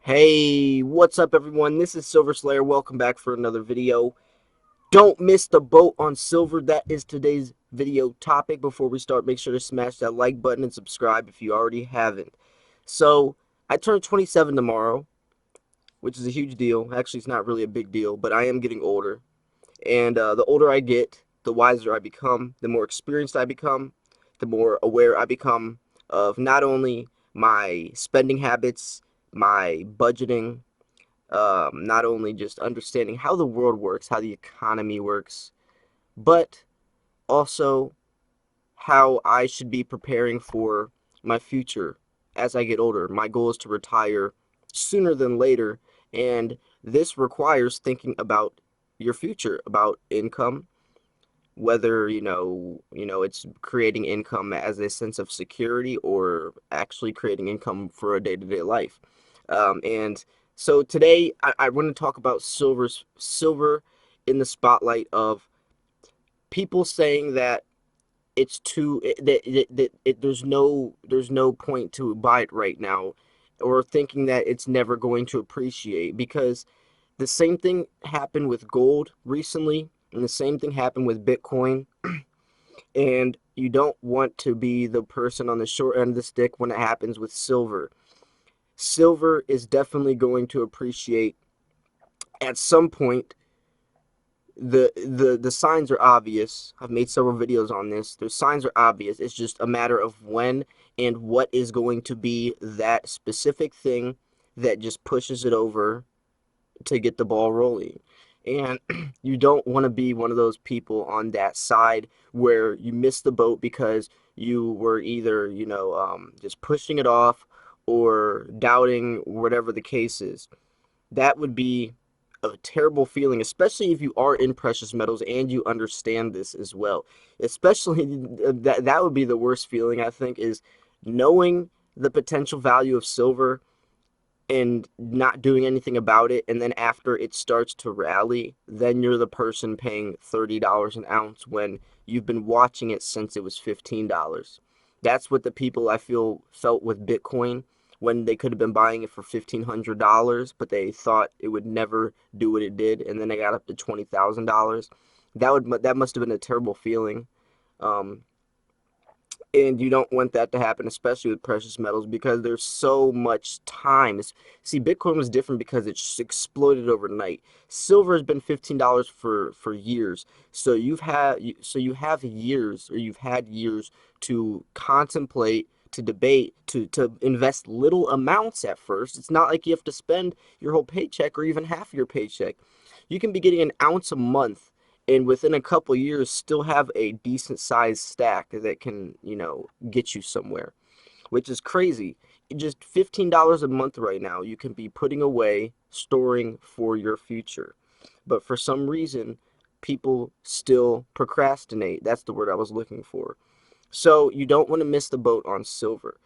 Hey, what's up everyone? This is Silver Slayer. Welcome back for another video. Don't miss the boat on silver. That is today's video topic. Before we start, make sure to smash that like button and subscribe if you already haven't. So, I turn 27 tomorrow, which is a huge deal. Actually, it's not really a big deal, but I am getting older. And the older I get, the wiser I become, the more experienced I become, the more aware I become of not only my spending habits, my budgeting, not only just understanding how the world works, how the economy works, but also how I should be preparing for my future as I get older. My goal is to retire sooner than later, and this requires thinking about your future, about income, whether it's creating income as a sense of security or actually creating income for a day-to-day life. And so today I want to talk about silver in the spotlight of people saying that it's too there's no point to buy it right now, or thinking that it's never going to appreciate, because the same thing happened with gold recently, and the same thing happened with Bitcoin. And you don't want to be the person on the short end of the stick when it happens with silver. Silver is definitely going to appreciate at some point. The signs are obvious. I've made several videos on this. The signs are obvious. It's just a matter of when and what is going to be that specific thing that just pushes it over to get the ball rolling. And you don't want to be one of those people on that side where you miss the boat because you were either, just pushing it off or doubting, whatever the case is. That would be a terrible feeling, especially if you are in precious metals and you understand this as well. Especially that would be the worst feeling, I think, is knowing the potential value of silver and not doing anything about it, and then after it starts to rally, then you're the person paying $30 an ounce when you've been watching it since it was $15. That's what the people, I feel, felt with Bitcoin, when they could have been buying it for $1,500, but they thought it would never do what it did, and then they got up to $20,000. That must have been a terrible feeling. Um, and you don't want that to happen, especially with precious metals, because there's so much time. See, Bitcoin was different because it just exploded overnight. Silver has been $15 for years, so you have years, or you've had years to contemplate, to debate, to invest little amounts at first. It's not like you have to spend your whole paycheck or even half of your paycheck. You can be getting an ounce a month, and within a couple years still have a decent sized stack that can, get you somewhere, which is crazy. Just $15 a month right now you can be putting away, storing for your future. But for some reason, people still procrastinate. That's the word I was looking for. So you don't want to miss the boat on silver.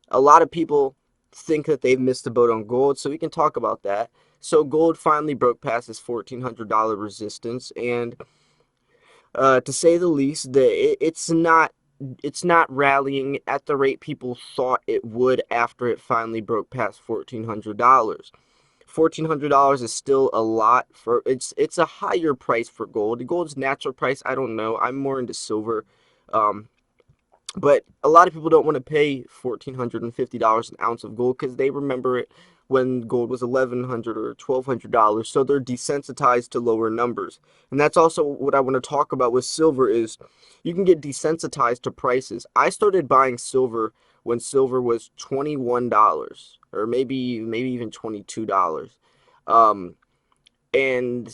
A lot of people think that they've missed the boat on gold, so we can talk about that. So gold finally broke past this $1,400 resistance, and to say the least, it's not rallying at the rate people thought it would after it finally broke past $1,400. $1,400 is still a lot for it's a higher price for gold. Gold's natural price, I don't know. I'm more into silver. Um, but a lot of people don't want to pay $1,450 an ounce of gold because they remember it when gold was $1,100 or $1,200. So they're desensitized to lower numbers. And that's also what I want to talk about with silver is you can get desensitized to prices. I started buying silver when silver was $21, or maybe even $22. Um, and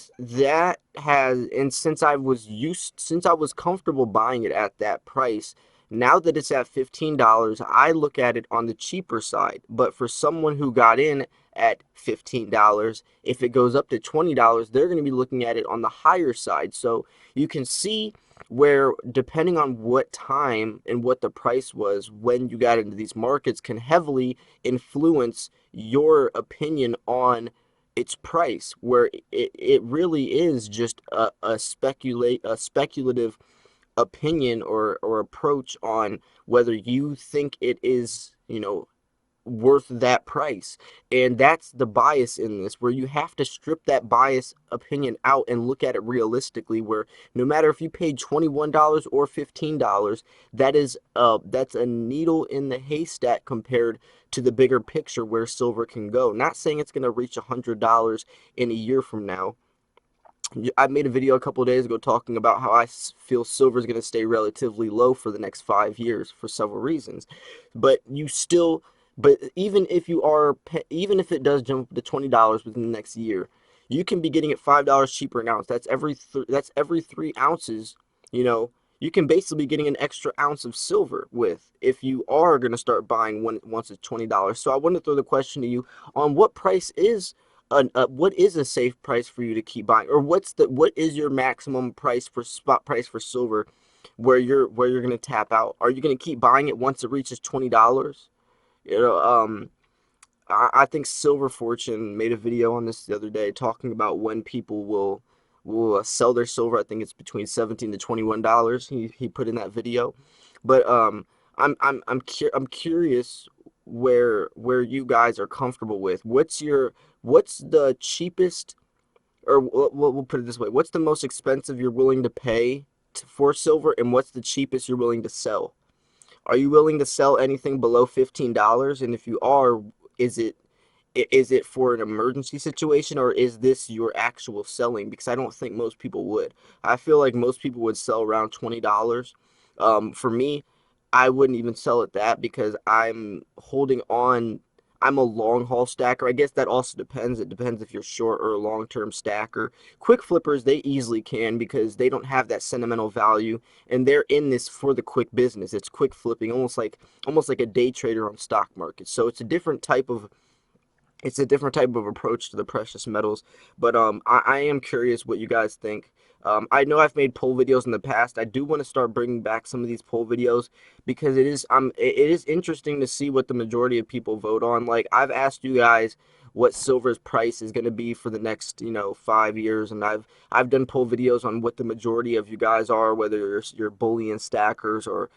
since I was comfortable buying it at that price, now that it's at $15, I look at it on the cheaper side. But for someone who got in at $15, if it goes up to $20, they're going to be looking at it on the higher side. So you can see where, depending on what time and what the price was when you got into these markets, can heavily influence your opinion on its price, where it really is just a speculative opinion or approach on whether you think it is, worth that price. And that's the bias in this, where you have to strip that bias opinion out and look at it realistically, where no matter if you paid $21 or $15, that's a needle in the haystack compared to the bigger picture where silver can go. Not saying it's going to reach $100 in a year from now. I made a video a couple of days ago talking about how I feel silver is going to stay relatively low for the next 5 years for several reasons. But you still, but even if you are, even if it does jump to $20 within the next year, you can be getting it $5 cheaper an ounce. That's every 3 ounces. You know, you can basically be getting an extra ounce of silver with if you are going to start buying once it's $20. So I want to throw the question to you on what is a safe price for you to keep buying, or what is your maximum price for spot price for silver, where you're gonna tap out? Are you gonna keep buying it once it reaches $20? You know, I think Silver Fortune made a video on this the other day talking about when people will sell their silver. I think it's between $17 to $21. He put in that video, but I'm curious where you guys are comfortable with. What's the cheapest, or we'll put it this way: what's the most expensive you're willing to pay for silver, and what's the cheapest you're willing to sell? Are you willing to sell anything below $15? And if you are, is it is it for an emergency situation, or is this your actual selling? Because I don't think most people would. I feel like most people would sell around $20. For me, I wouldn't even sell at that because I'm holding on. I'm a long haul stacker. I guess that also depends. It depends if you're short or a long term stacker. Quick flippers, they easily can because they don't have that sentimental value, and they're in this for the quick business. It's quick flipping, almost like a day trader on stock market. So it's a different type of approach to the precious metals. But I am curious what you guys think. I know I've made poll videos in the past. I do want to start bringing back some of these poll videos because it is interesting to see what the majority of people vote on. Like, I've asked you guys what silver's price is going to be for the next 5 years, and I've done poll videos on what the majority of you guys are, whether you're bullion stackers or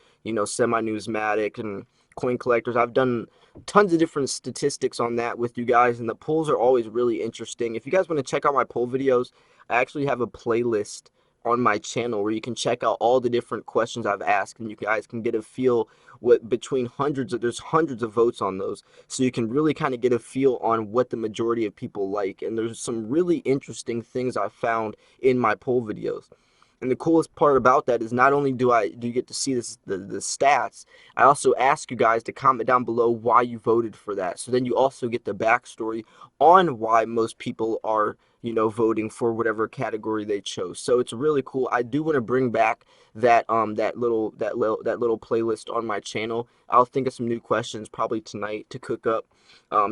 semi-numismatic and coin collectors. I've done tons of different statistics on that with you guys, and the polls are always really interesting. If you guys want to check out my poll videos, I actually have a playlist on my channel where you can check out all the different questions I've asked, and you guys can get a feel what between there's hundreds of votes on those, so you can really kind of get a feel on what the majority of people like. And there's some really interesting things I found in my poll videos. And the coolest part about that is not only do you get to see the stats, I also ask you guys to comment down below why you voted for that. So then you also get the backstory on why most people are, voting for whatever category they chose. So it's really cool. I do want to bring back that little playlist on my channel. I'll think of some new questions probably tonight to cook up,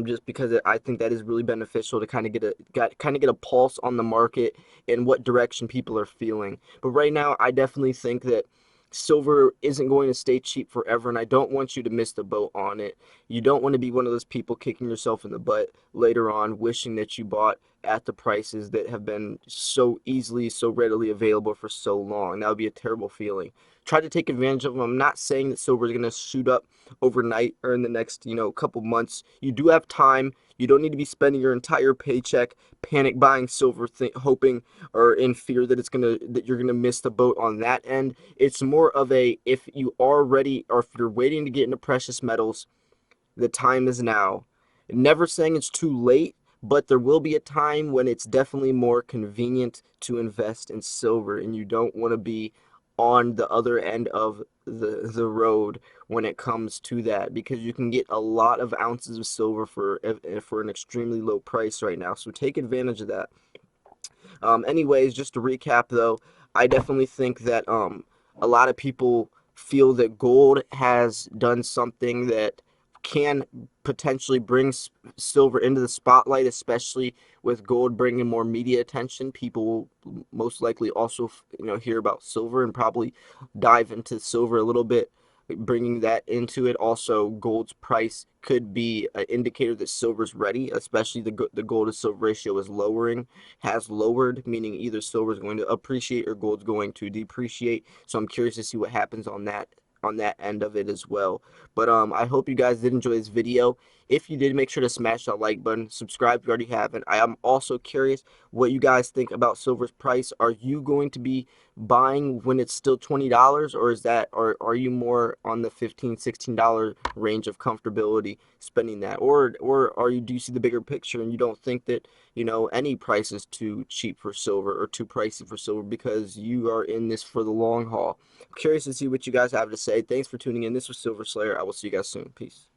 just because I think that is really beneficial to kind of get a pulse on the market and what direction people are feeling. But right now, I definitely think that silver isn't going to stay cheap forever, and I don't want you to miss the boat on it. You don't want to be one of those people kicking yourself in the butt later on, wishing that you bought at the prices that have been so easily, so readily available for so long. That would be a terrible feeling. Try to take advantage of them. I'm not saying that silver is going to shoot up overnight or in the next, couple months. You do have time. You don't need to be spending your entire paycheck panic buying silver, hoping or in fear that you're gonna miss the boat on that end. It's more of a, if you are ready or if you're waiting to get into precious metals, the time is now. Never saying it's too late, but there will be a time when it's definitely more convenient to invest in silver, and you don't want to be on the other end of the road when it comes to that, because you can get a lot of ounces of silver for an extremely low price right now. So take advantage of that. Anyways, just to recap though, I definitely think that a lot of people feel that gold has done something that can potentially bring silver into the spotlight, especially with gold bringing more media attention. People will most likely also, hear about silver and probably dive into silver a little bit, bringing that into it. Also, gold's price could be an indicator that silver's ready, especially the gold to silver ratio has lowered, meaning either silver is going to appreciate or gold's going to depreciate. So I'm curious to see what happens on that end of it as well. But I hope you guys did enjoy this video. If you did, make sure to smash that like button. Subscribe if you already haven't. I am also curious what you guys think about silver's price. Are you going to be buying when it's still $20, or is that, or are you more on the $15, $16 range of comfortability spending that? Or are you, do you see the bigger picture and you don't think that, any price is too cheap for silver or too pricey for silver because you are in this for the long haul? I'm curious to see what you guys have to say. Thanks for tuning in. This was Silver Slayer. I will see you guys soon. Peace.